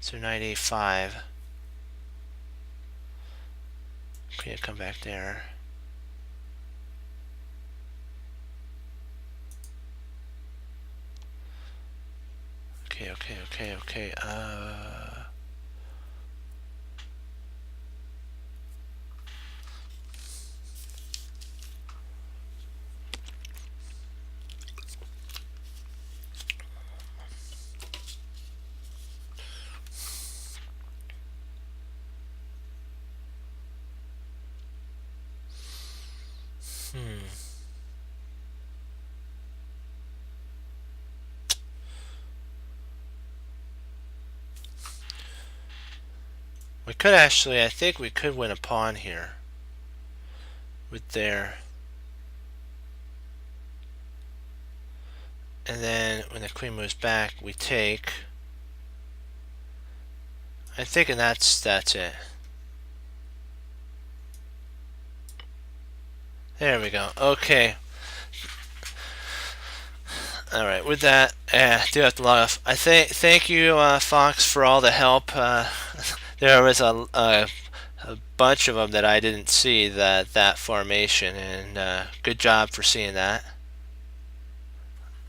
So knight a5. Queen come back there. Okay. We could actually, I think we could win a pawn here with there. And then when the queen moves back, we take. I think, and that's it. There we go. Okay. All right. With that, I do have to log off. I thank you, Fox, for all the help. There was a bunch of them that I didn't see that formation, and good job for seeing that.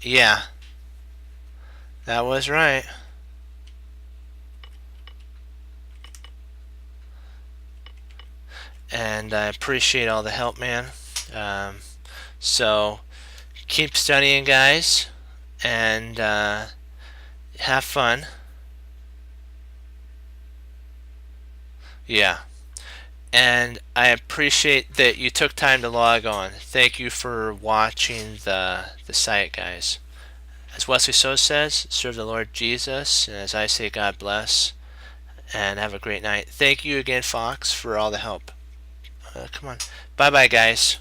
Yeah, that was right. And I appreciate all the help, man. So keep studying, guys, and have fun. Yeah. And I appreciate that you took time to log on. Thank you for watching the site, guys. As Wesley So says, serve the Lord Jesus, and as I say, God bless, and have a great night. Thank you again, Fox, for all the help. Come on. Bye-bye, guys.